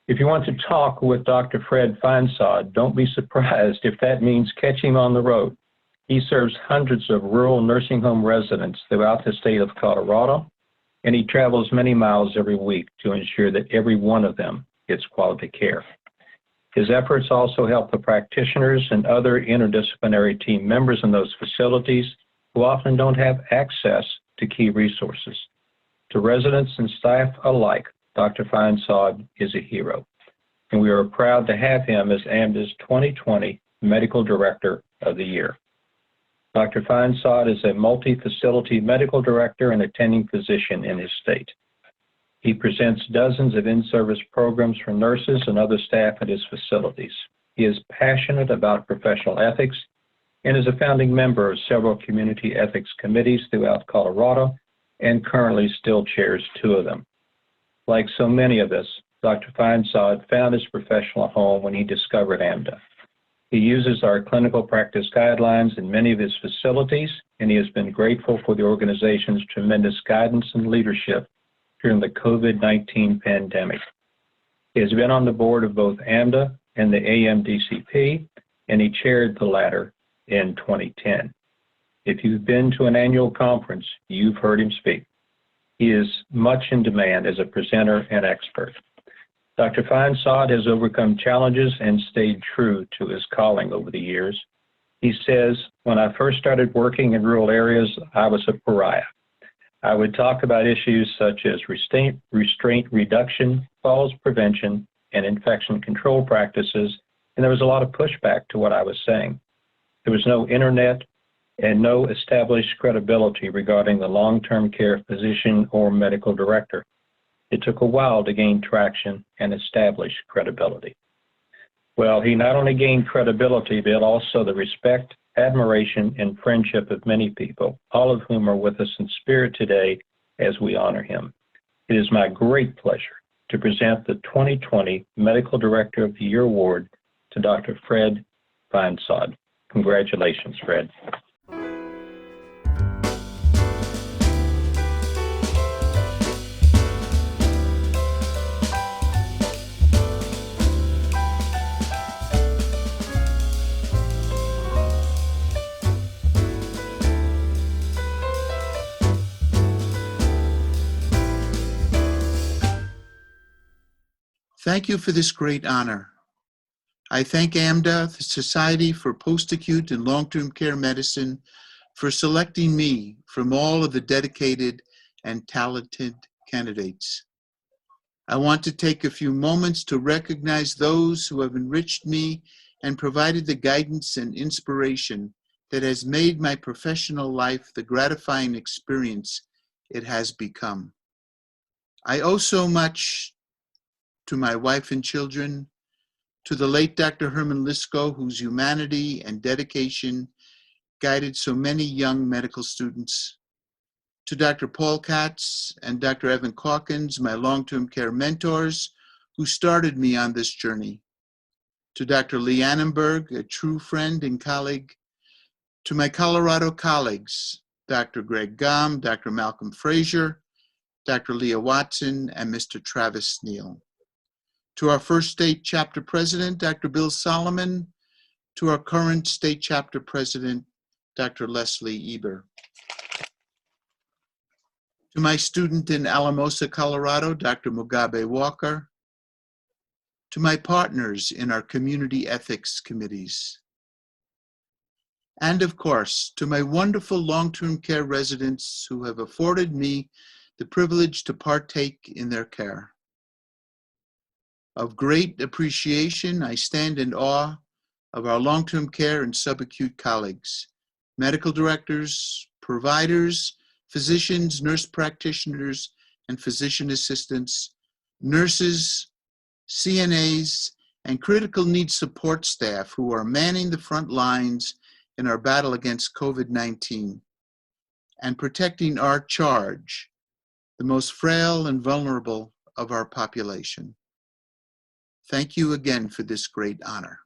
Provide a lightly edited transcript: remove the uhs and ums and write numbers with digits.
If you want to talk with Dr. Fred Feinsod, don't be surprised if that means catch him on the road. He serves hundreds of rural nursing home residents throughout the state of Colorado, and he travels many miles every week to ensure that every one of them gets quality care. His efforts also help the practitioners and other interdisciplinary team members in those facilities who often don't have access to key resources. To residents and staff alike, Dr. Feinsod is a hero, and we are proud to have him as AMDA's 2020 Medical Director of the Year. Dr. Feinsod is a multi-facility medical director and attending physician in his state. He presents dozens of in-service programs for nurses and other staff at his facilities. He is passionate about professional ethics and is a founding member of several community ethics committees throughout Colorado and currently still chairs 2 of them. Like so many of us, Dr. Feinsod found his professional home when he discovered AMDA. He uses our clinical practice guidelines in many of his facilities, and he has been grateful for the organization's tremendous guidance and leadership during the COVID-19 pandemic. He has been on the board of both AMDA and the AMDCP, and he chaired the latter in 2010. If you've been to an annual conference, you've heard him speak. He is much in demand as a presenter and expert. Dr. Feinsod has overcome challenges and stayed true to his calling over the years. He says, "When I first started working in rural areas, I was a pariah. I would talk about issues such as restraint reduction, falls prevention, and infection control practices, and there was a lot of pushback to what I was saying. There was no internet and no established credibility regarding the long-term care physician or medical director. It took a while to gain traction and establish credibility." Well, he not only gained credibility, but also the respect, admiration, and friendship of many people, all of whom are with us in spirit today as we honor him. It is my great pleasure to present the 2020 Medical Director of the Year Award to Dr. Fred Feinsod. Congratulations, Fred. Thank you for this great honor. I thank AMDA, the Society for Post-Acute and Long-Term Care Medicine, for selecting me from all of the dedicated and talented candidates. I want to take a few moments to recognize those who have enriched me and provided the guidance and inspiration that has made my professional life the gratifying experience it has become. I owe so much to my wife and children, to the late Dr. Herman Lisko, whose humanity and dedication guided so many young medical students, to Dr. Paul Katz and Dr. Evan Calkins, my long-term care mentors, who started me on this journey, to Dr. Lee Annenberg, a true friend and colleague, to my Colorado colleagues, Dr. Greg Gom, Dr. Malcolm Frazier, Dr. Leah Watson, and Mr. Travis Neal. To our first state chapter president, Dr. Bill Solomon, to our current state chapter president, Dr. Leslie Eber. To my student in Alamosa, Colorado, Dr. Mugabe Walker. To my partners in our community ethics committees. And of course, to my wonderful long-term care residents who have afforded me the privilege to partake in their care. Of great appreciation, I stand in awe of our long-term care and subacute colleagues, medical directors, providers, physicians, nurse practitioners, and physician assistants, nurses, CNAs, and critical needs support staff who are manning the front lines in our battle against COVID-19 and protecting our charge, the most frail and vulnerable of our population. Thank you again for this great honor.